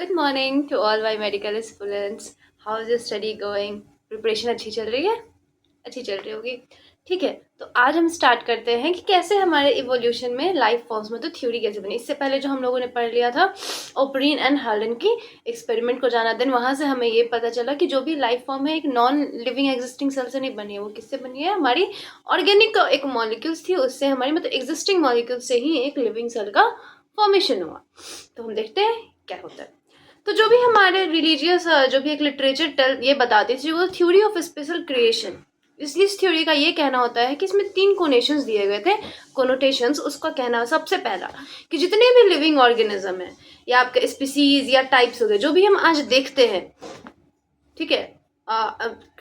Good morning to all my medical students. How is your study going? Preparation अच्छी चल रही है? अच्छी चल रही होगी. ठीक है, तो आज हम स्टार्ट करते हैं कि कैसे हमारे इवोल्यूशन में लाइफ फॉर्म्स में तो थ्योरी कैसे बनी. इससे पहले जो हम लोगों ने पढ़ लिया था ओपरीन एंड हार्लन की एक्सपेरिमेंट को जाना, देन वहाँ से हमें ये पता चला कि जो भी लाइफ फॉर्म है एक नॉन लिविंग एग्जिस्टिंग सेल से नहीं बनी है. वो किससे बनी है? हमारी ऑर्गेनिक एक मॉलिक्यूल्स थी, उससे हमारी मतलब एग्जिस्टिंग मॉलिक्यूल से ही एक लिविंग सेल का फॉर्मेशन हुआ. तो हम देखते हैं क्या होता है. तो जो भी हमारे रिलीजियस जो भी एक लिटरेचर ये बताती थी वो थ्योरी ऑफ स्पेशल क्रिएशन. इस थ्योरी का ये कहना होता है कि इसमें 3 कोनेशंस दिए गए थे. कोनोटेशंस, उसका कहना सबसे पहला कि जितने भी लिविंग ऑर्गेनिज्म है या आपके स्पीसीज या टाइप्स हो गए जो भी हम आज देखते हैं, ठीक है,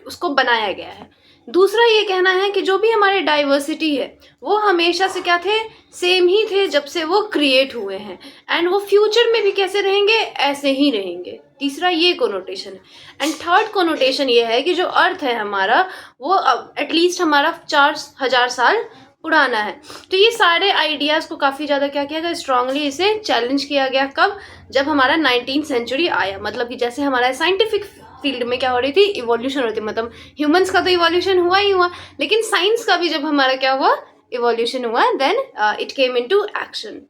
उसको बनाया गया है. दूसरा ये कहना है कि जो भी हमारे डाइवर्सिटी है वो हमेशा से क्या थे? सेम ही थे जब से वो क्रिएट हुए हैं, एंड वो फ्यूचर में भी कैसे रहेंगे? ऐसे ही रहेंगे. तीसरा ये कोनोटेशन है. एंड थर्ड कोनोटेशन ये है कि जो अर्थ है हमारा वो एटलीस्ट हमारा 4000 साल पुराना है. तो ये सारे आइडियाज़ को काफ़ी ज़्यादा क्या किया गया? स्ट्रांगली इसे चैलेंज किया गया. कब? जब हमारा 19th सेंचुरी आया. मतलब कि जैसे हमारा साइंटिफिक फील्ड में क्या हो रही थी? इवोल्यूशन हो रही थी. मतलब ह्यूमंस का तो इवोल्यूशन हुआ ही हुआ, लेकिन साइंस का भी जब हमारा क्या हुआ? इवोल्यूशन हुआ, then it came into action.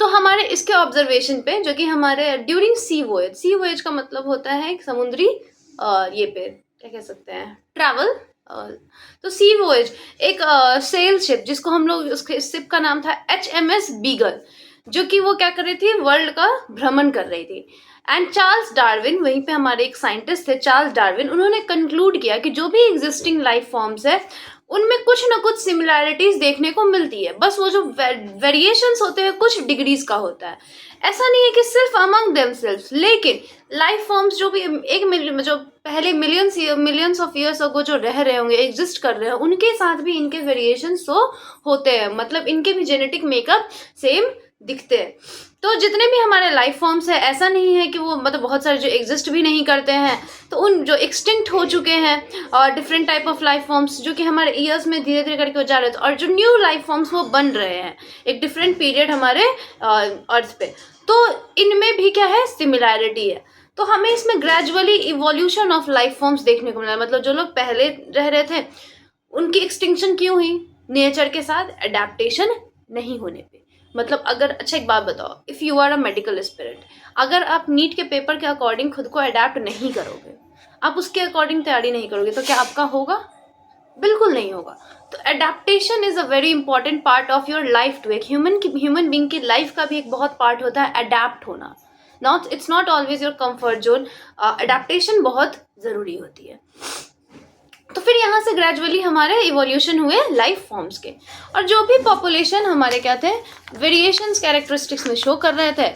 तो हमारे इसके ऑब्जर्वेशन पे जो कि हमारे ड्यूरिंग सी वोएज का मतलब होता है समुद्री ये पे क्या कह सकते हैं? ट्रैवल. तो सी वोएज एक सेल शिप जिसको हम लोग उसके शिप का नाम था HMS बीगल, जो कि वो क्या कर रही थी? वर्ल्ड का भ्रमण कर रही थी. एंड चार्ल्स डार्विन, वहीं पे हमारे एक साइंटिस्ट थे चार्ल्स डार्विन, उन्होंने कंक्लूड किया कि जो भी एग्जिस्टिंग लाइफ फॉर्म्स है उनमें कुछ ना कुछ सिमिलैरिटीज देखने को मिलती है. बस वो जो वेरिएशंस होते हैं कुछ डिग्रीज का होता है. ऐसा नहीं है कि सिर्फ अमंग देमसेल्व्स, लेकिन लाइफ फॉर्म्स जो भी जो पहले मिलियंस ऑफ ईयर्स अगो जो रह रहे होंगे, एग्जिस्ट कर रहे हैं, उनके साथ भी इनके वेरिएशंस तो होते हैं. मतलब इनके भी जेनेटिक मेकअप सेम दिखते हैं. तो जितने भी हमारे लाइफ फॉर्म्स है ऐसा नहीं है कि वो मतलब बहुत सारे जो एग्जिस्ट भी नहीं करते हैं, तो उन जो एक्सटिंक्ट हो चुके हैं और different type of life forms जो कि हमारे ईयर्स में धीरे धीरे करके जा रहे थे, और जो न्यू लाइफ फॉर्म्स वो बन रहे हैं एक डिफरेंट पीरियड हमारे अर्थ पे, तो इनमें भी क्या है? सिमिलैरिटी है. तो हमें इसमें gradually evolution of life forms देखने को मिला. मतलब जो लोग पहले रह रहे थे उनकी एक्सटिंक्शन क्यों हुई? नेचर के साथ अडेप्टेशन नहीं होने पे. मतलब अगर, अच्छा एक बात बताओ, if you are a medical aspirant, अगर आप नीट के पेपर के अकॉर्डिंग खुद को अडेप्ट नहीं करोगे, आप उसके अकॉर्डिंग तैयारी नहीं करोगे, तो क्या आपका होगा? बिल्कुल नहीं होगा. तो adaptation is a very important part of your life. To एक ह्यूमन बींग की लाइफ का भी एक बहुत पार्ट होता है अडेप्ट होना. It's not always your comfort zone. Adaptation बहुत ज़रूरी होती है. तो फिर यहाँ से ग्रेजुअली हमारे इवोल्यूशन हुए लाइफ फॉर्म्स के, और जो भी पॉपुलेशन हमारे क्या थे? वेरिएशंस कैरेक्टरिस्टिक्स में शो कर रहे थे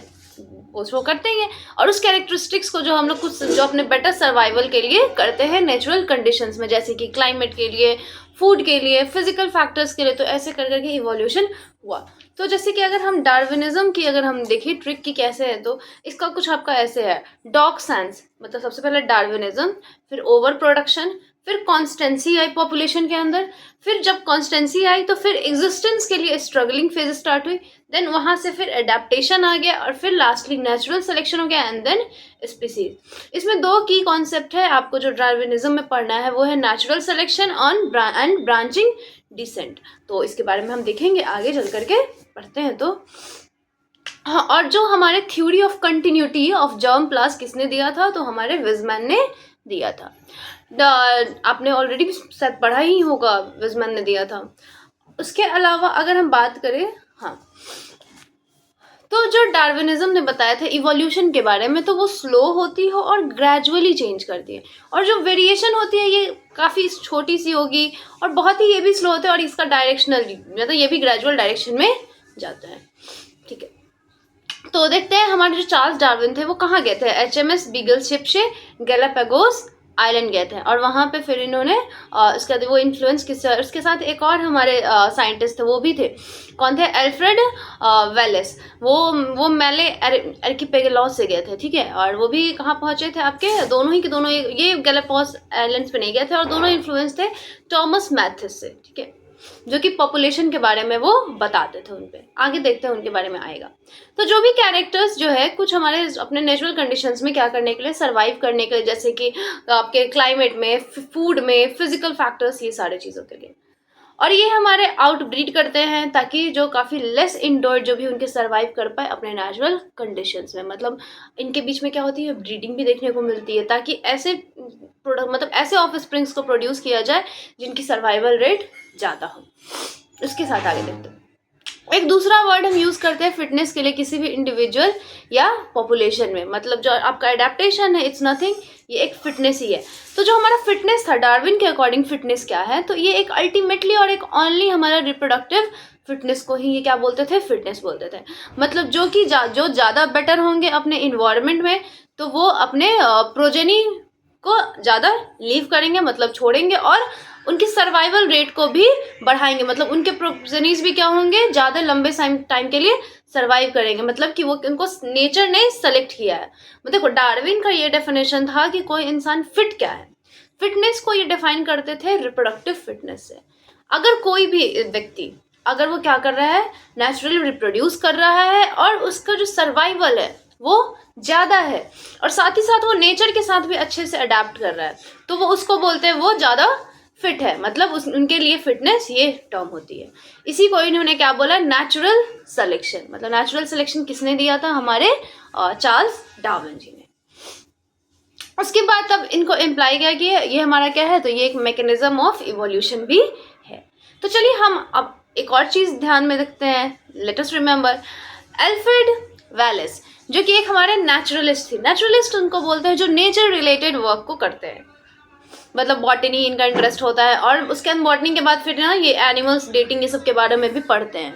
वो शो करते ही हैं. और उस कैरेक्टरिस्टिक्स को जो हम लोग कुछ जो अपने बेटर सर्वाइवल के लिए करते हैं नेचुरल कंडीशंस में, जैसे कि क्लाइमेट के लिए, फूड के लिए, फिजिकल फैक्टर्स के लिए, तो ऐसे कर करके इवोल्यूशन हुआ. तो जैसे कि अगर हम डार्विनिज्म की अगर हम देखें ट्रिक की कैसे है, तो इसका कुछ आपका ऐसे है. डॉग सेंस, मतलब सबसे पहले डार्विनिज्म, फिर ओवर प्रोडक्शन, फिर कॉन्स्टेंसी आई पॉपुलेशन के अंदर, फिर जब कॉन्स्टेंसी आई तो फिर एग्जिस्टेंस के लिए स्ट्रगलिंग फेज स्टार्ट हुई, देन वहाँ से फिर एडेप्टेशन आ गया, और फिर लास्टली नेचुरल सिलेक्शन हो गया, एंड देन स्पीसीज. इसमें 2 की कॉन्सेप्ट है आपको जो डार्विनिज्म में पढ़ना है, वो है natural selection and branching descent. तो इसके बारे में हम देखेंगे आगे चल करके, पढ़ते हैं. तो हाँ, और जो हमारे theory of continuity of germ plasm किसने दिया था? तो हमारे विजमैन ने दिया था. आपने ऑलरेडी शायद पढ़ा ही होगा, विजमैन ने दिया था. उसके अलावा अगर हम बात करें, हाँ, तो जो डार्विनिज्म ने बताया था इवोल्यूशन के बारे में, तो वो स्लो होती है और ग्रेजुअली चेंज करती है, और जो वेरिएशन होती है ये काफ़ी छोटी सी होगी, और बहुत ही ये भी स्लो होता है, और इसका डायरेक्शनल मतलब ये भी ग्रेजुअल डायरेक्शन में जाता है. ठीक है, तो देखते हैं हमारे जो चार्ल्स डार्विन थे वो कहाँ गए थे? HMS बीगल शिप से गैलापागोस आइलैंड गए थे, और वहाँ पे फिर इन्होंने उसके बाद वो इन्फ्लुएंस उसके साथ एक और हमारे साइंटिस्ट थे, वो भी थे. कौन थे? Alfred Wallace. वो मैले आर्किपेलागोस से गए थे. ठीक है, और वो भी कहाँ पहुँचे थे? आपके दोनों ही के दोनों ये गैलापागोस आइलैंड्स पे नहीं गए थे, और दोनों इन्फ्लुएंस थे टॉमस मैथिस से. ठीक है, जो कि पॉपुलेशन के बारे में वो बताते थे। उन पे आगे देखते हैं, उनके बारे में आएगा। तो जो भी कैरेक्टर्स जो है कुछ हमारे अपने नेचुरल कंडीशंस में क्या करने के लिए, सर्वाइव करने के लिए, जैसे कि आपके क्लाइमेट में, फूड में, फिजिकल फैक्टर्स, ये सारे चीज़ों के लिए। और ये हमारे आउटब्रीड करते हैं ताकि जो काफ़ी लेस इंडोर जो भी उनके सर्वाइव कर पाए अपने नेचुरल कंडीशंस में। मतलब इनके बीच में क्या होती है, ब्रीडिंग भी देखने को मिलती है, ताकि ऐसे प्रोडक्ट मतलब ऐसे ऑफ स्प्रिंग्स को प्रोड्यूस किया जाए जिनकी सर्वाइवल रेट ज़्यादा हो। उसके साथ आगे देखते हैं। एक दूसरा वर्ड हम यूज़ करते हैं फिटनेस के लिए किसी भी इंडिविजुअल या पॉपुलेशन में, मतलब जो आपका एडेप्टेशन है, इट्स नथिंग, ये एक फिटनेस ही है। तो जो हमारा फिटनेस था, डार्विन के अकॉर्डिंग फिटनेस क्या है, तो ये एक अल्टीमेटली और एक ओनली हमारा रिप्रोडक्टिव फिटनेस को ही ये क्या बोलते थे, फिटनेस बोलते थे। मतलब जो कि जो ज़्यादा बेटर होंगे अपने इन्वायरमेंट में, तो वो अपने प्रोजेनी को ज़्यादा लीव करेंगे, मतलब छोड़ेंगे, और उनकी सर्वाइवल रेट को भी बढ़ाएंगे। मतलब उनके प्रोजेनीज भी क्या होंगे, ज़्यादा लंबे टाइम के लिए सर्वाइव करेंगे। मतलब कि वो उनको नेचर ने सेलेक्ट किया है। मतलब देखो, डार्विन का ये डेफिनेशन था कि कोई इंसान फिट क्या है। फिटनेस को ये डिफाइन करते थे रिप्रोडक्टिव फिटनेस से। अगर कोई भी व्यक्ति, अगर वो क्या कर रहा है, नेचुरली रिप्रोड्यूस कर रहा है और उसका जो सर्वाइवल है वो ज़्यादा है, और साथ ही साथ वो नेचर के साथ भी अच्छे से अडेप्ट कर रहा है, तो वो उसको बोलते हैं वो ज़्यादा फिट है। मतलब उनके लिए फिटनेस ये टर्म होती है। इसी को इन्होंने क्या बोला, नेचुरल सिलेक्शन। मतलब नेचुरल सिलेक्शन किसने दिया था, हमारे चार्ल्स डार्विन जी ने। उसके बाद तब इनको इम्प्लाई किया कि ये हमारा क्या है, तो ये एक मैकेनिज्म ऑफ इवोल्यूशन भी है। तो चलिए हम अब एक और चीज़ ध्यान में रखते हैं। Let us remember Alfred Wallace, जो कि एक हमारे नेचुरलिस्ट थे। नेचुरलिस्ट उनको बोलते हैं जो नेचर रिलेटेड वर्क को करते हैं। मतलब बॉटनी इनका इंटरेस्ट होता है, और उसके अंदर बॉटनी के बाद फिर ना ये एनिमल्स, डेटिंग, ये सब के बारे में भी पढ़ते हैं।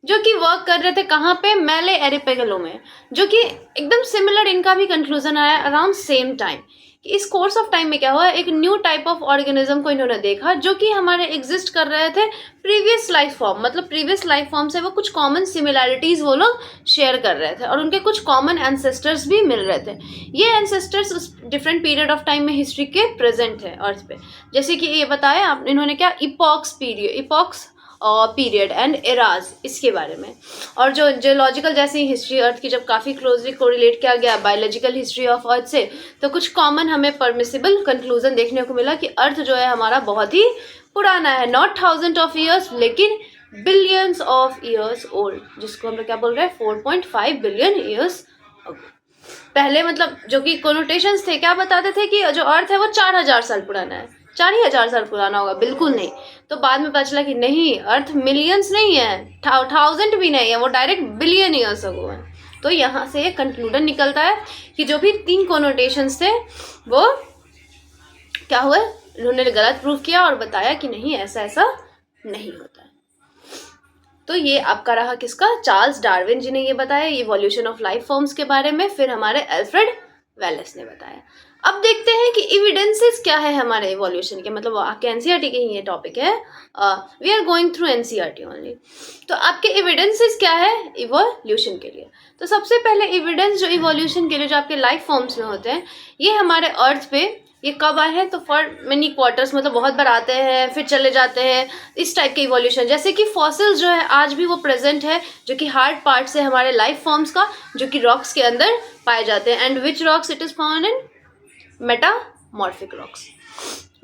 जो कि वर्क कर रहे थे कहाँ पे, मैले एरिपेगलो में। जो कि एकदम सिमिलर इनका भी कंक्लूजन आया अराउंड सेम टाइम। कि इस कोर्स ऑफ टाइम में क्या हुआ, एक न्यू टाइप ऑफ ऑर्गेनिज्म को इन्होंने देखा जो कि हमारे एग्जिस्ट कर रहे थे प्रीवियस लाइफ फॉर्म। मतलब प्रीवियस लाइफ फॉर्म से वो कुछ कॉमन सिमिलैरिटीज वो लोग शेयर कर रहे थे, और उनके कुछ कॉमन एंसेस्टर्स भी मिल रहे थे। ये एंसेस्टर्स उस डिफरेंट पीरियड ऑफ टाइम में हिस्ट्री के प्रेजेंट है अर्थ पे। जैसे कि ये बताया इन्होंने क्या, इपॉक्स पीरियड एंड एराज, इसके बारे में। और जो जियोलॉजिकल जैसी हिस्ट्री अर्थ की जब काफ़ी क्लोजली कोरिलेट किया गया बायोलॉजिकल हिस्ट्री ऑफ अर्थ से, तो कुछ कॉमन हमें परमिसिबल कंक्लूजन देखने को मिला कि अर्थ जो है हमारा बहुत ही पुराना है। नॉट थाउजेंड ऑफ ईयर्स, लेकिन बिलियंस ऑफ ईयर्स ओल्ड, जिसको हम लोग क्या बोल रहे हैं, 4.5 बिलियन ईयर्स पहले। मतलब जो कि कोनोटेशंस थे, क्या बताते थे कि जो अर्थ है वो 4000 साल पुराना है, 4000 साल पुराना होगा, बिल्कुल नहीं। तो बाद में पता चला कि नहीं, अर्थ मिलियंस नहीं है, 1000 भी नहीं है, वो डायरेक्ट बिलियन ईयर्स अगो है। तो यहाँ से एक कंक्लूजन निकलता है कि जो भी 3 कोनोटेशंस थे वो क्या हुए, उन्होंने गलत प्रूफ किया और बताया कि नहीं, ऐसा ऐसा नहीं होता है। तो ये आपका रहा किसका, चार्ल्स डार्विन जी ने ये बताया इवोल्यूशन ऑफ लाइफ फॉर्म्स के बारे में। फिर हमारे अल्फ्रेड वेलेस ने बताया। अब देखते हैं कि एविडेंसेस क्या है हमारे इवोल्यूशन के। मतलब आपके एनसीईआरटी के ही ये टॉपिक है, we are going through NCERT only. तो आपके एविडेंसेस क्या है इवोल्यूशन के लिए। तो सबसे पहले एविडेंस जो इवोल्यूशन के लिए जो आपके लाइफ फॉर्म्स में होते हैं, ये हमारे अर्थ पे ये कब आए हैं, तो फॉर मेनी क्वार्टर्स, मतलब बहुत बार आते हैं फिर चले जाते हैं, इस टाइप के इवोल्यूशन। जैसे कि फॉसिल्स जो है आज भी वो प्रेजेंट है, जो कि हार्ड पार्ट से हमारे लाइफ फॉर्म्स का, जो कि रॉक्स के अंदर पाए जाते हैं। And which rocks it is found in, metamorphic rocks.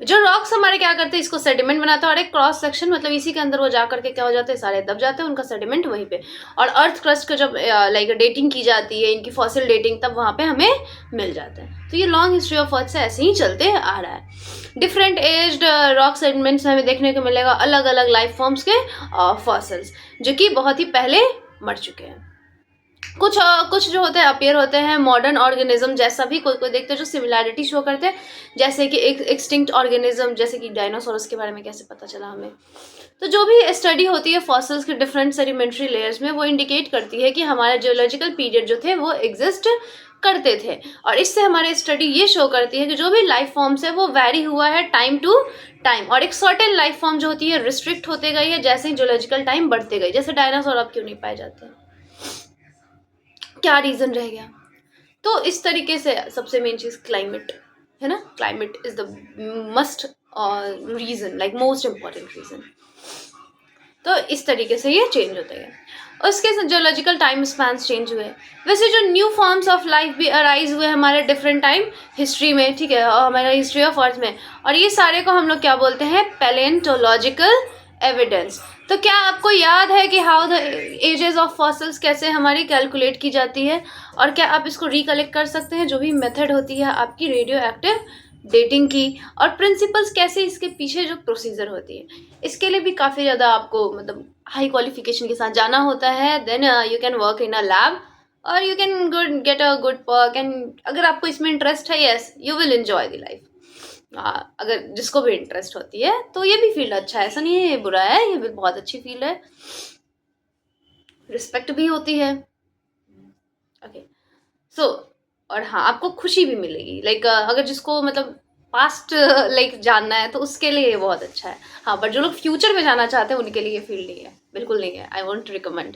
जो रॉक्स हमारे क्या करते हैं, इसको सेडिमेंट बनाता है, और एक क्रॉस सेक्शन, मतलब इसी के अंदर वो जा करके क्या हो जाते हैं, सारे दब जाते हैं, उनका सेडिमेंट वहीं पे। और अर्थ क्रस्ट का जब लाइक डेटिंग की जाती है, इनकी फॉसिल डेटिंग, तब वहाँ पे हमें मिल जाता है। तो ये लॉन्ग हिस्ट्री ऑफ अर्थ से ऐसे ही चलते आ रहा है। डिफरेंट एज्ड रॉक सेडिमेंट्स में हमें देखने को मिलेगा अलग अलग लाइफ फॉर्म्स के फॉसिल्स, जो कि बहुत ही पहले मर चुके हैं। कुछ जो होते हैं अपीयर होते हैं मॉडर्न ऑर्गेनिज्म जैसा भी, कोई देखते हैं जो सिमिलैरिटी शो करते हैं, जैसे कि एक एक्सटिंक्ट ऑर्गेनिज्म, जैसे कि डायनासोरस के बारे में कैसे पता चला हमें। तो जो भी स्टडी होती है फॉसिल्स के डिफरेंट सेडिमेंट्री लेयर्स में, वो इंडिकेट करती है कि हमारे जियोलॉजिकल पीरियड जो थे वो एग्जिस्ट करते थे। और इससे हमारी स्टडी ये शो करती है कि जो भी लाइफ फॉर्म्स है वो वैरी हुआ है टाइम टू टाइम, और एक सर्टेन लाइफ फॉर्म जो होती है रिस्ट्रिक्ट होते गई है जैसे ही जियोलॉजिकल टाइम बढ़ते गए। जैसे डायनासोर अब क्यों नहीं पाए जाते हैं, क्या रीजन रह गया। तो इस तरीके से सबसे मेन चीज क्लाइमेट है ना, climate is the must reason, like most important reason. तो इस तरीके से ये चेंज होते हैं। उसके जियोलॉजिकल टाइम स्पैन चेंज हुए। वैसे जो न्यू फॉर्म्स ऑफ लाइफ भी अराइज हुए हमारे डिफरेंट टाइम हिस्ट्री में, ठीक है, हमारे हिस्ट्री ऑफ अर्थ में, और ये सारे को हम लोग क्या बोलते हैं, पैलेंटोलॉजिकल एविडेंस। तो क्या आपको याद है कि how the ages of fossils कैसे हमारी कैलकुलेट की जाती है, और क्या आप इसको रिकलेक्ट कर सकते हैं, जो भी मेथड होती है आपकी रेडियो एक्टिव डेटिंग की, और प्रिंसिपल्स कैसे इसके पीछे जो प्रोसीजर होती है, इसके लिए भी काफ़ी ज़्यादा आपको मतलब हाई क्वालिफिकेशन के साथ जाना होता है। Then you can work in a lab और you can get a good work, and अगर आपको इसमें इंटरेस्ट है, yes you will enjoy the life. अगर जिसको भी इंटरेस्ट होती है तो ये भी फील्ड अच्छा है, ऐसा नहीं है ये बुरा है, ये भी बहुत अच्छी फील्ड है, रिस्पेक्ट भी होती है। ओके सो और हाँ, आपको खुशी भी मिलेगी, लाइक अगर जिसको मतलब पास्ट लाइक जानना है तो उसके लिए ये बहुत अच्छा है। हाँ, बट जो लोग फ्यूचर में जाना चाहते हैं उनके लिए ये फील्ड नहीं है, बिल्कुल नहीं है, आई वोंट रिकमेंड।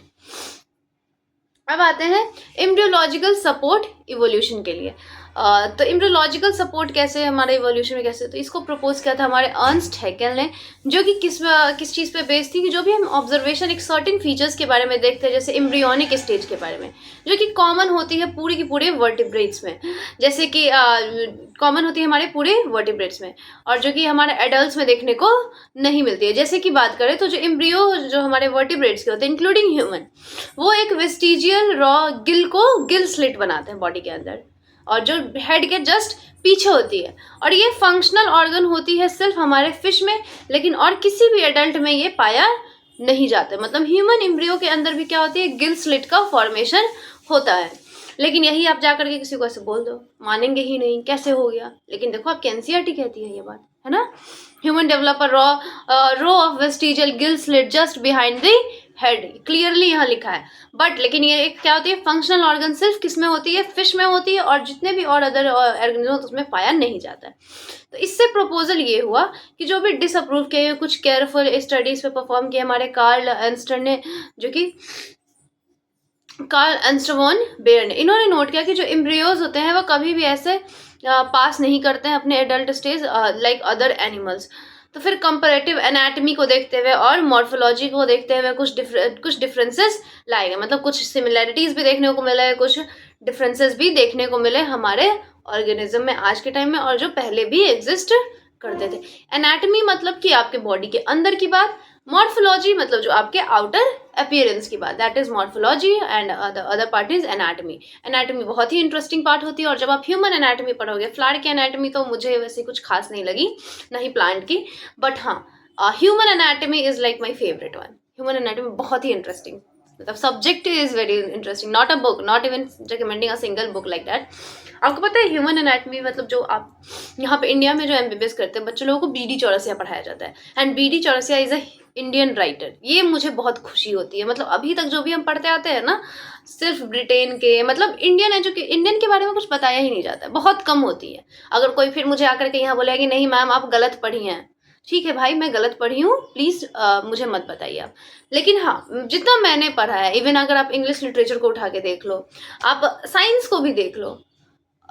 अब आते हैं एम्ब्रियोलॉजिकल सपोर्ट इवोल्यूशन के लिए। तो एम्ब्रियोलॉजिकल सपोर्ट कैसे हमारे इवोल्यूशन में कैसे, तो इसको प्रपोज किया था हमारे अर्नस्ट हैकेल ने, जो कि किस चीज़ पे बेस्ड थी कि जो भी हम ऑब्जर्वेशन एक सर्टेन फीचर्स के बारे में देखते हैं, जैसे एम्ब्रियोनिक स्टेज के बारे में, जो कि कॉमन होती है पूरी की पूरे वर्टिब्रेट्स में, जैसे कि कॉमन होती है हमारे पूरे वर्टिब्रेट्स में, और जो कि हमारे एडल्ट्स में देखने को नहीं मिलती है। जैसे कि बात करें तो जो एम्ब्रियो जो हमारे वर्टिब्रेट्स के होते हैं इंक्लूडिंग ह्यूमन, वो एक वेस्टिजियल रॉ गिल को गिल स्लिट बनाते हैं बॉडी के अंदर, और जो हेड के जस्ट पीछे होती है, और ये फंक्शनल ऑर्गन होती है सिर्फ हमारे फिश में, लेकिन और किसी भी एडल्ट में ये पाया नहीं जाता। मतलब ह्यूमन एम्ब्रियो के अंदर भी क्या होती है, गिल स्लिट का फॉर्मेशन होता है। लेकिन यही आप जा करके किसी को ऐसे बोल दो, मानेंगे ही नहीं, कैसे हो गया। लेकिन देखो आपकी एनसीईआरटी कहती है ये बात, है ना, human develop row of vestigial gill slit just behind the head, clearly यहाँ लिखा है। बट लेकिन ये एक क्या होती है, फंक्शनल ऑर्गन सिर्फ किस में होती है, फिश में होती है, और जितने भी और अदर ऑर्गेनिज्म उसमें पाया नहीं जाता है। तो इससे प्रपोजल ये हुआ कि जो भी डिसअप्रूव किए कुछ केयरफुल स्टडीज पे परफॉर्म किए हमारे कार्ल एंस्टर ने, जो कि कार्ल एंस्टरवॉन बेयर ने, इन्होंने नोट किया कि जो एम्ब्रियोज होते हैं वो कभी भी ऐसे पास नहीं करते हैं अपने adult stage like other animals. तो फिर कंपैरेटिव एनाटॉमी को देखते हुए और मॉर्फोलॉजी को देखते हुए कुछ डिफरेंसेस लाए गए, मतलब कुछ सिमिलैरिटीज भी देखने को मिले, कुछ डिफरेंसेस भी देखने को मिले हमारे ऑर्गेनिज्म में आज के टाइम में, और जो पहले भी एग्जिस्ट करते थे। एनाटॉमी मतलब कि आपके बॉडी के अंदर की बात, मॉर्फोलॉजी मतलब जो आपके आउटर अपीयरेंस की बात, that is morphology, and the other part is anatomy. Anatomy बहुत ही इंटरेस्टिंग पार्ट होती है, और जब आप ह्यूमन एनाटॉमी पढ़ोगे, फ्लावर की एनाटॉमी तो मुझे वैसे कुछ खास नहीं लगी, ना ही प्लांट की, बट हाँ human anatomy is like my favourite one. Human anatomy बहुत ही इंटरेस्टिंग, मतलब subject is very interesting, not a book, not even recommending a single book like that. आपको पता है ह्यूमन एनाटॉमी मतलब जो आप यहाँ पे इंडिया में जो एमबीबीएस करते हैं बच्चे लोगों को बीडी चौरसिया पढ़ाया जाता है, and B D Chaurasia is a Indian writer. ये मुझे बहुत खुशी होती है, मतलब अभी तक जो भी हम पढ़ते आते हैं ना, सिर्फ ब्रिटेन के, मतलब इंडियन के बारे में कुछ बताया ही नहीं जाता, बहुत कम होती है। अगर कोई फिर मुझे आकर के यहाँ बोलेगा कि नहीं मैम आप गलत पढ़ी हैं, ठीक है भाई मैं गलत पढ़ी हूँ, प्लीज़ मुझे मत बताइए आप। लेकिन हाँ जितना मैंने पढ़ा है, इवन अगर आप इंग्लिश लिटरेचर को उठा के देख लो, आप साइंस को भी देख लो,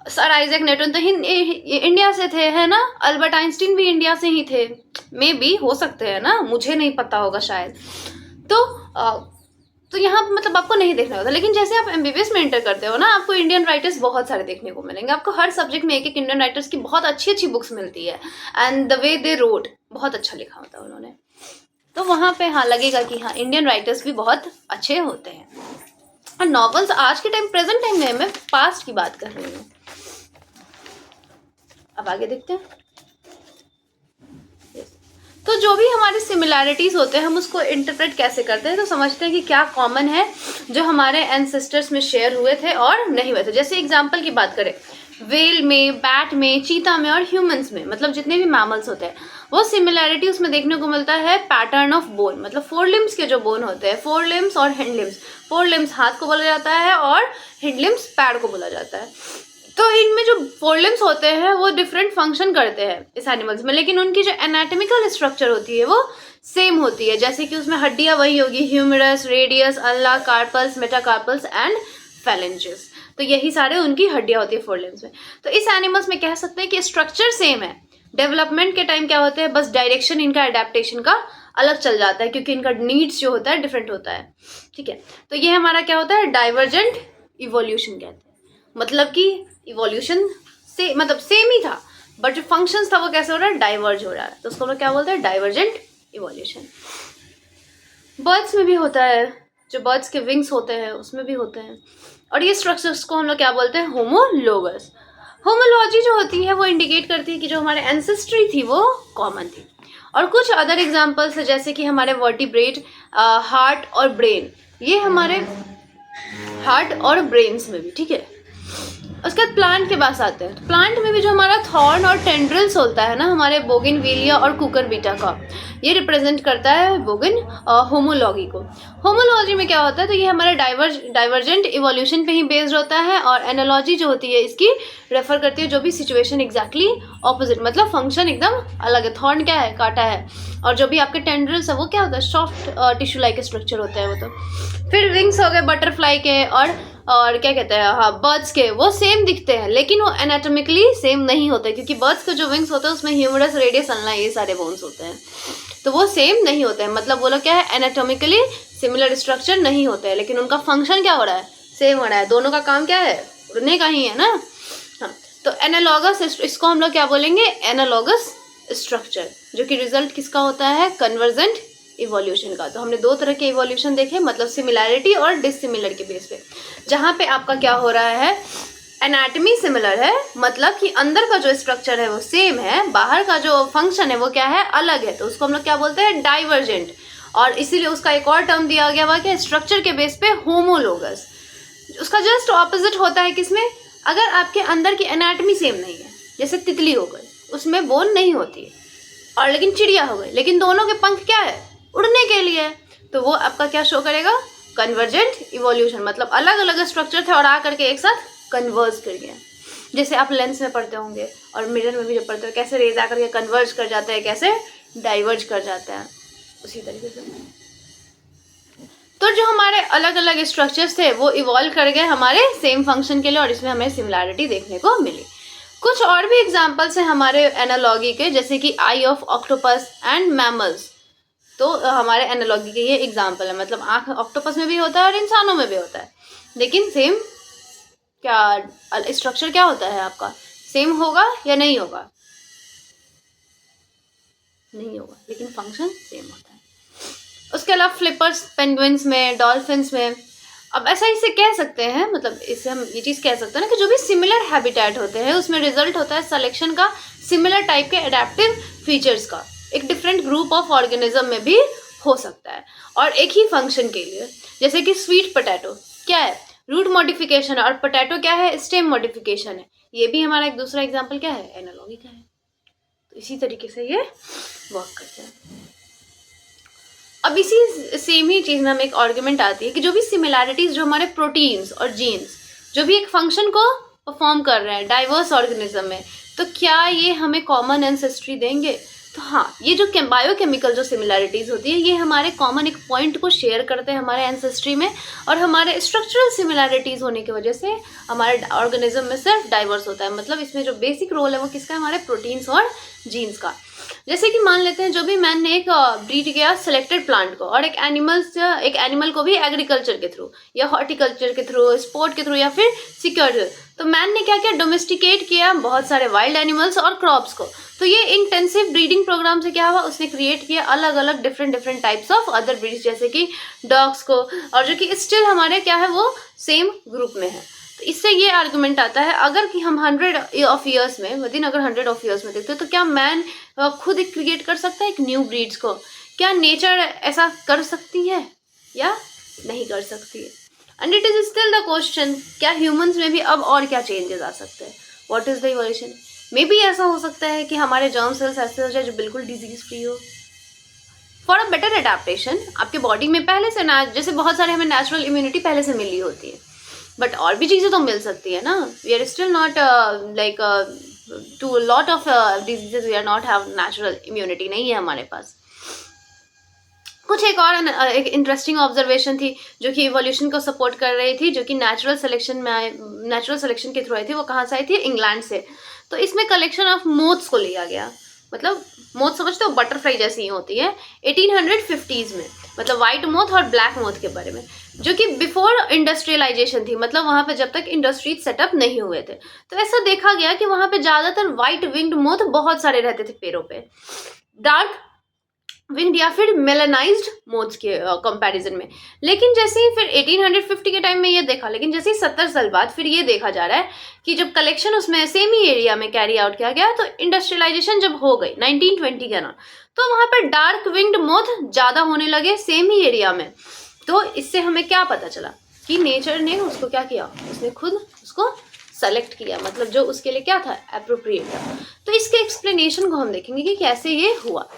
सर आइजैक न्यूटन तो इंडिया से थे, है ना, अल्बर्ट आइंस्टीन भी इंडिया से ही थे, मे बी हो सकते हैं ना, मुझे नहीं पता होगा शायद। तो यहाँ मतलब आपको नहीं देखना होता। लेकिन जैसे आप एमबीबीएस में एंटर करते हो ना, आपको इंडियन राइटर्स बहुत सारे देखने को मिलेंगे, आपको हर सब्जेक्ट में एक एक इंडियन राइटर्स की बहुत अच्छी अच्छी बुक्स मिलती है, and the way they wrote बहुत अच्छा लिखा होता है उन्होंने, तो वहाँ पे हाँ लगेगा कि हाँ इंडियन राइटर्स भी बहुत अच्छे होते हैं। और नॉवेल्स आज के टाइम प्रेजेंट टाइम में, मैं पास्ट की बात कर रही हूँ। अब आगे देखते हैं। तो जो भी हमारी सिमिलैरिटीज होते हैं हम उसको इंटरप्रेट कैसे करते हैं, तो समझते हैं कि क्या कॉमन है जो हमारे एंसेस्टर्स में शेयर हुए थे और नहीं हुए थे। जैसे एग्जांपल की बात करें, वेल में, बैट में, चीता में और ह्यूमंस में, मतलब जितने भी मैमल्स होते हैं वो सिमिलैरिटी उसमें देखने को मिलता है पैटर्न ऑफ बोन, मतलब 4 लिम्स के जो बोन होते हैं, 4 लिम्स और हैंड लिम्स। 4 लिम्स हाथ को बोला जाता है और हैंड लिम्स पैर को बोला जाता है। तो इनमें जो 4 लिम्स होते हैं वो डिफरेंट फंक्शन करते हैं इस एनिमल्स में, लेकिन उनकी जो एनाटॉमिकल स्ट्रक्चर होती है वो सेम होती है। जैसे कि उसमें हड्डियां वही होगी, humerus, radius, ulna, carpals, metacarpals and phalanges. तो यही सारे उनकी हड्डियां होती है 4 लिम्स में। तो इस एनिमल्स में कह सकते हैं कि स्ट्रक्चर सेम है, डेवलपमेंट के टाइम क्या होते हैं, बस डायरेक्शन इनका एडेप्टेशन का अलग चल जाता है, क्योंकि इनका नीड्स जो होता है डिफरेंट होता है, ठीक है। तो ये हमारा क्या होता है, डाइवर्जेंट इवोल्यूशन कहते हैं। मतलब कि इवोल्यूशन से मतलब सेम ही था, बट जो फंक्शंस था वो कैसे हो रहा है, डाइवर्ज हो रहा है, तो उसको हम लोग क्या बोलते हैं, डाइवर्जेंट इवोल्यूशन। बर्ड्स में भी होता है, जो बर्ड्स के विंग्स होते हैं उसमें भी होते हैं। और ये स्ट्रक्चर्स को हम लोग क्या बोलते हैं, होमोलोगस। होमोलॉजी जो होती है वो इंडिकेट करती है कि जो हमारे एंसेस्ट्री थी वो कॉमन थी। और कुछ अदर एग्जांपल्स है, जैसे कि हमारे वर्टिब्रेट, हार्ट और ब्रेन, ये हमारे हार्ट और ब्रेन्स में भी, ठीक है। उसके बाद प्लांट के पास आते हैं। तो प्लांट में भी जो हमारा थॉर्न और टेंड्रिल्स होता है ना, हमारे बोगनवेलिया और कुकुरबिटा का, ये रिप्रेजेंट करता है होमोलॉजी को। होमोलॉजी में क्या होता है, तो ये हमारे डाइवर्जेंट इवोल्यूशन पे ही बेस्ड होता है, और एनालॉजी जो होती है इसकी रेफर करती है जो भी सिचुएशन एग्जैक्टली ऑपोजिट, मतलब फंक्शन एकदम अलग है। थॉर्न क्या है, कांटा है, और जो भी आपके टेंड्रिल्स है वो क्या होता है, सॉफ्ट टिश्यू लाइक स्ट्रक्चर होता है वो। तो फिर विंग्स हो गए बटरफ्लाई के, और क्या कहते हैं, हाँ, बर्ड्स के, वो सेम दिखते हैं लेकिन वो एनाटॉमिकली सेम नहीं होते, क्योंकि बर्ड्स के जो विंग्स होते हैं उसमें ह्यूमरस, रेडियस, अल्ना, ये सारे बोन्स होते हैं, तो वो सेम नहीं होते हैं। मतलब वो लोग क्या है, एनाटॉमिकली सिमिलर स्ट्रक्चर नहीं होते हैं, लेकिन उनका फंक्शन क्या हो रहा है, सेम हो रहा है। दोनों का काम क्या है, उड़ने का ही है ना। हाँ, तो एनालॉगस, इसको हम लोग क्या बोलेंगे, एनालॉगस स्ट्रक्चर, जो कि रिजल्ट किसका होता है, कन्वर्जेंट इवोल्यूशन का। तो हमने दो तरह के इवोल्यूशन देखे, मतलब सिमिलैरिटी और डिसिमिलर के बेस पे। जहाँ पे आपका क्या हो रहा है, एनाटमी सिमिलर है, मतलब कि अंदर का जो स्ट्रक्चर है वो सेम है, बाहर का जो फंक्शन है वो क्या है, अलग है, तो उसको हम लोग क्या बोलते हैं, डाइवर्जेंट। और इसीलिए उसका एक और टर्म दिया गया हुआ कि स्ट्रक्चर के बेस पे होमोलोगस। उसका जस्ट ऑपोजिट होता है किसमें, अगर आपके अंदर की एनाटमी सेम नहीं है, जैसे तितली हो गई, उसमें बोन नहीं होती है, और लेकिन चिड़िया हो गई, लेकिन दोनों के पंख क्या है, उड़ने के लिए, तो वो आपका क्या शो करेगा, कन्वर्जेंट इवोल्यूशन। मतलब अलग अलग स्ट्रक्चर थे और आकर के एक साथ कन्वर्ज कर गया। जैसे आप लेंस में पढ़ते होंगे और मिरर में भी जब पढ़ते हो, कैसे रेज आकर के कन्वर्ज कर जाता है, कैसे डाइवर्ज कर जाता है, उसी तरीके से। तो जो हमारे अलग अलग स्ट्रक्चर्स थे वो इवॉल्व कर गए हमारे सेम फंक्शन के लिए, और इसमें हमें सिमिलैरिटी देखने को मिली। कुछ और भी एग्जाम्पल्स हैं हमारे एनालॉगी के, जैसे कि आई ऑफ ऑक्टोपस एंड मैमल्स। तो हमारे एनालॉगी के ये एग्जाम्पल है, मतलब आँख ऑक्टोपस में भी होता है और इंसानों में भी होता है, लेकिन सेम क्या स्ट्रक्चर क्या होता है आपका, सेम होगा या नहीं होगा, नहीं होगा, लेकिन फंक्शन सेम होता है। उसके अलावा फ्लिपर्स, पेंगुइन्स में, डॉल्फिन्स में। अब ऐसा इसे कह सकते हैं, मतलब इससे हम ये चीज़ कह सकते हैं ना कि जो भी सिमिलर हैबिटेट होते हैं उसमें रिजल्ट होता है सिलेक्शन का सिमिलर टाइप के एडेप्टिव फीचर्स का, एक डिफरेंट ग्रुप ऑफ ऑर्गेनिज्म में भी हो सकता है, और एक ही फंक्शन के लिए। जैसे कि स्वीट पोटैटो क्या है, रूट मॉडिफिकेशन है, और पोटैटो क्या है, स्टेम मॉडिफिकेशन है। ये भी हमारा एक दूसरा एग्जाम्पल क्या है, एनालॉगी का है। तो इसी तरीके से ये वर्क करते हैं। अब इसी सेम ही चीज़ में हमें एक आर्ग्यूमेंट आती है कि जो भी सिमिलैरिटीज जो हमारे प्रोटीन्स और जीन्स जो भी एक फंक्शन को परफॉर्म कर रहे हैं डाइवर्स ऑर्गेनिज्म में, तो क्या ये हमें कॉमन एंसेस्ट्री देंगे। तो हाँ, ये जो बायोकेमिकल जो सिमिलैरिटीज होती है ये हमारे कॉमन एक पॉइंट को शेयर करते हैं हमारे एंसेस्ट्री में, और हमारे स्ट्रक्चरल सिमिलैरिटीज होने की वजह से हमारे ऑर्गेनिज्म में सिर्फ डाइवर्स होता है। मतलब इसमें जो बेसिक रोल है वो किसका है, हमारे प्रोटीन्स और जीन्स का। जैसे कि मान लेते हैं जो भी मैन ने एक ब्रीड किया सेलेक्टेड प्लांट को, और एक एनिमल को भी एग्रीकल्चर के थ्रू या हॉर्टिकल्चर के थ्रू, स्पोर्ट के थ्रू, या फिर सिक्योर, तो मैन ने क्या किया, डोमेस्टिकेट किया बहुत सारे वाइल्ड एनिमल्स और क्रॉप्स को। तो ये इंटेंसिव ब्रीडिंग प्रोग्राम से क्या हुआ, उसने क्रिएट किया अलग अलग different types of other breeds, जैसे कि डॉग्स को, और जो कि स्टिल हमारे क्या है वो सेम ग्रुप में है। तो इससे ये आर्गुमेंट आता है, अगर कि हम 100 ऑफ ईयर्स में, विदिन अगर 100 ऑफ ईयर्स में देखते हैं, तो क्या मैन खुद क्रिएट कर सकता है एक न्यू ब्रीड्स को, क्या नेचर ऐसा कर सकती है या नहीं कर सकती है। And it is still the question, क्या ह्यूमंस में भी अब और क्या चेंजेस आ सकते हैं, what is the evolution. May be ऐसा हो सकता है कि हमारे जर्म सेल्स ऐसे हो जाए जो बिल्कुल डिजीज फ्री हो, फॉर अ बेटर एडेप्टेशन आपके बॉडी में पहले से ना, जैसे बहुत सारे हमें नेचुरल इम्यूनिटी पहले से मिली होती है, बट और भी चीज़ें तो मिल सकती है ना। We are still not like to lot of diseases we are not have natural immunity, नहीं है हमारे पास। कुछ एक और एक इंटरेस्टिंग ऑब्जर्वेशन थी जो कि इवोल्यूशन को सपोर्ट कर रही थी, जो कि नेचुरल सिलेक्शन के थ्रू आई थी। वो कहाँ से आई थी, इंग्लैंड से। तो इसमें कलेक्शन ऑफ मोथ्स को लिया गया। मतलब मोथ समझते हो, बटरफ्लाई जैसी ही होती है। 1850s में, मतलब व्हाइट मोथ और ब्लैक मोथ के बारे में, जो कि बिफोर इंडस्ट्रियलाइजेशन थी, मतलब वहां पे जब तक इंडस्ट्रीज सेटअप नहीं हुए थे। तो ऐसा देखा गया कि वहां पे ज्यादातर व्हाइट विंग्ड मोथ बहुत सारे रहते थे पेड़ों पे, डार्क विंग्ड या फिर मेलानाइज्ड मोथ्स के कंपैरिजन में। लेकिन जैसे ही फिर 1850 के टाइम में ये देखा, लेकिन जैसे ही 70 साल बाद फिर ये देखा जा रहा है कि जब कलेक्शन उसमें सेम ही एरिया में कैरी आउट किया गया, तो इंडस्ट्रियलाइजेशन जब हो गई 1920 के ना, तो वहां पर डार्क विंग्ड मोथ ज्यादा होने लगे सेम ही एरिया में। तो इससे हमें क्या पता चला कि नेचर ने उसको क्या किया, उसने खुद उसको सेलेक्ट किया, मतलब जो उसके लिए क्या था, अप्रोप्रिएट था। तो इसके एक्सप्लेनेशन को हम देखेंगे कि कैसे ये हुआ।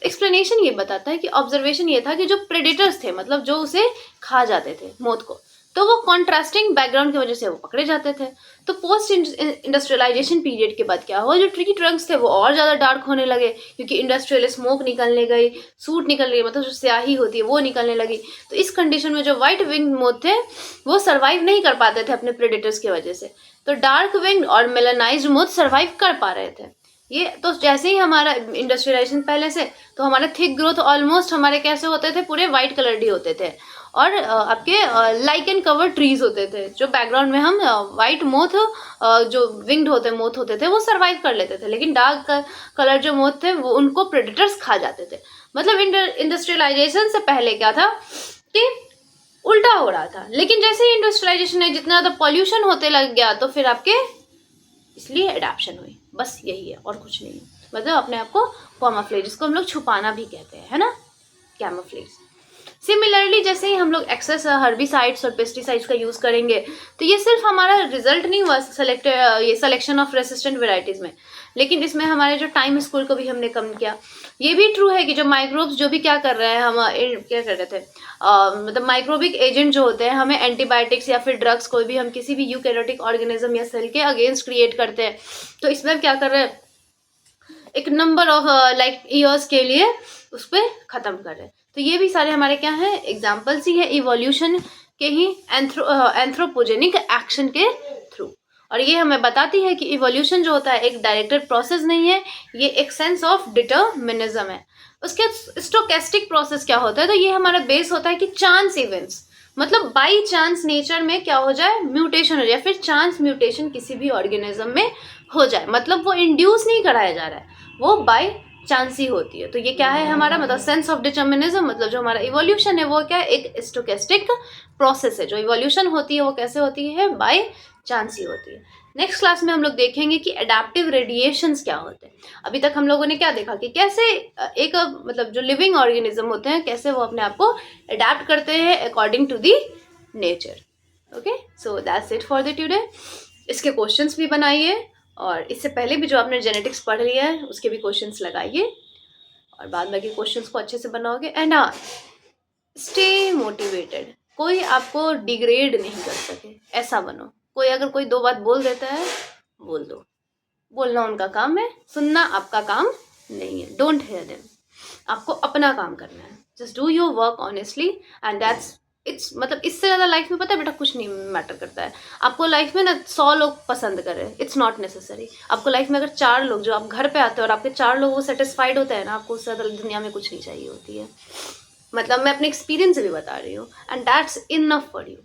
एक्सप्लेनेशन ये बताता है कि ऑब्जर्वेशन ये था कि जो प्रेडेटर्स थे, मतलब जो उसे खा जाते थे मोथ को, तो वो कॉन्ट्रास्टिंग बैकग्राउंड की वजह से वो पकड़े जाते थे। तो पोस्ट इंडस्ट्रियलाइजेशन पीरियड के बाद क्या हुआ, जो ट्री ट्रंक्स थे वो और ज्यादा डार्क होने लगे, क्योंकि इंडस्ट्रियल स्मोक निकलने गई, सूट निकलने गई, मतलब जो स्याही होती है वो निकलने लगी। तो इस कंडीशन में जो व्हाइट विंग मोथ थे वो सर्वाइव नहीं कर पाते थे अपने प्रेडेटर्स की वजह से। तो डार्क विंग और मेलानाइज्ड मोथ सर्वाइव कर पा रहे थे। ये तो जैसे ही हमारा इंडस्ट्रियलाइजेशन पहले से, तो हमारे थिक ग्रोथ ऑलमोस्ट हमारे कैसे होते थे, पूरे व्हाइट कलर्ड ही होते थे, और आपके लाइकन कवर ट्रीज होते थे, जो बैकग्राउंड में हम व्हाइट मोथ जो विंग्ड होते मोथ होते थे वो सर्वाइव कर लेते थे। लेकिन डार्क कलर जो मोथ थे वो उनको प्रेडेटर्स खा जाते थे। मतलब इंडस्ट्रियलाइजेशन से पहले क्या था कि उल्टा हो रहा था, लेकिन जैसे ही इंडस्ट्रियलाइजेशन है जितना ज्यादा पॉल्यूशन होते लग गया, तो फिर आपके इसलिए एडाप्शन हुई, बस यही है और कुछ नहीं है। मतलब अपने आप को कैमोफ्लेज, जिसको हम लोग छुपाना भी कहते हैं, है ना, कैमोफ्लेज। सिमिलरली जैसे ही हम लोग एक्सेस हर्बिसाइड्स और पेस्टिसाइड्स का यूज करेंगे, तो ये सिर्फ हमारा रिजल्ट नहीं हुआ ये सिलेक्शन ऑफ रेसिस्टेंट वेराइटीज में, लेकिन इसमें हमारे जो टाइम स्कोर को भी हमने कम किया। ये भी ट्रू है कि जो माइक्रोब्स जो भी क्या कर रहे हैं, हम क्या कर रहे थे, मतलब माइक्रोबिक एजेंट जो होते हैं, हमें एंटीबायोटिक्स या फिर ड्रग्स कोई भी हम किसी भी यूकैरियोटिक ऑर्गेनिज्म या सेल के अगेंस्ट क्रिएट करते हैं, तो इसमें क्या कर रहे हैं, एक नंबर ऑफ लाइक ईयर्स के लिए उस पर खत्म कर रहे हैं। तो ये भी सारे हमारे क्या है, एग्जाम्पल्स ही है इवोल्यूशन के ही, एंथ्रोपोजेनिक एक्शन के थ्रू। और ये हमें बताती है कि इवोल्यूशन जो होता है एक डायरेक्टेड प्रोसेस नहीं है, ये एक सेंस ऑफ डिटरमिनिज्म है। उसके स्टोकेस्टिक प्रोसेस क्या होता है, तो ये हमारा बेस होता है कि चांस इवेंट्स, मतलब बाई चांस नेचर में क्या हो जाए, म्यूटेशन हो जाए, फिर चांस म्यूटेशन किसी भी ऑर्गेनिज्म में हो जाए, मतलब वो इंड्यूस नहीं कराया जा रहा है, वो बाय चांस ही होती है। तो ये क्या है हमारा, मतलब सेंस ऑफ डिटर्मिनिज्म, मतलब जो हमारा इवोल्यूशन है वो क्या है, एक स्टोकेस्टिक प्रोसेस है। जो इवोल्यूशन होती है वो कैसे होती है, बाय चांस ही होती है। नेक्स्ट क्लास में हम लोग देखेंगे कि एडाप्टिव रेडिएशंस क्या होते हैं। अभी तक हम लोगों ने क्या देखा कि कैसे एक मतलब जो लिविंग ऑर्गेनिज्म होते हैं कैसे वो अपने आप को अडेप्ट करते हैं according to the nature. Okay, so that's it for the today. इसके क्वेश्चंस भी बनाइए, और इससे पहले भी जो आपने जेनेटिक्स पढ़ लिया है उसके भी क्वेश्चंस लगाइए, और बाद में के क्वेश्चंस को अच्छे से बनाओगे। एंड हाँ, स्टे मोटिवेटेड, कोई आपको डिग्रेड नहीं कर सके, ऐसा बनो। कोई अगर कोई दो बात बोल देता है, बोल दो, बोलना उनका काम है, सुनना आपका काम नहीं है। डोंट हेयर देम, आपको अपना काम करना है। Just do your work honestly and that's it's, मतलब इससे ज़्यादा लाइफ में पता है बेटा कुछ नहीं मैटर करता है। आपको लाइफ में ना 100 लोग पसंद करें, इट्स नॉट नेसेसरी। आपको लाइफ में अगर 4 लोग, जो आप घर पे आते हो और आपके 4 लोग वो सेटिस्फाइड होते हैं ना, आपको उससे ज़्यादा दुनिया में कुछ नहीं चाहिए होती है। मतलब मैं अपने एक्सपीरियंस से भी बता रही हूँ, and that's enough for you.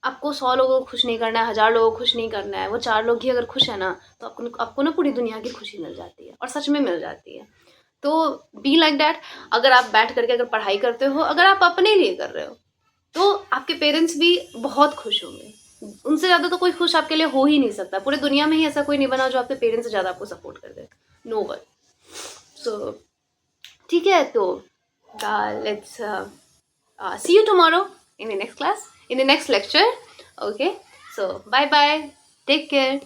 आपको 100 लोगों को खुश नहीं करना है, 1000 लोगों को खुश नहीं करना है, वो 4 लोग ही अगर खुश है ना, तो आपको ना पूरी दुनिया की खुशी मिल जाती है, और सच में मिल जाती है। तो बी लाइक दैट। अगर आप बैठ करके अगर पढ़ाई करते हो, अगर आप अपने लिए कर रहे हो, तो आपके पेरेंट्स भी बहुत खुश होंगे। उनसे ज़्यादा तो कोई खुश आपके लिए हो ही नहीं सकता। पूरे दुनिया में ही ऐसा कोई नहीं बना जो आपके पेरेंट्स से ज़्यादा आपको सपोर्ट कर दे, नो वन। सो ठीक है, तो let's see you tomorrow in the next class, in the next lecture. Okay, so bye bye, take care.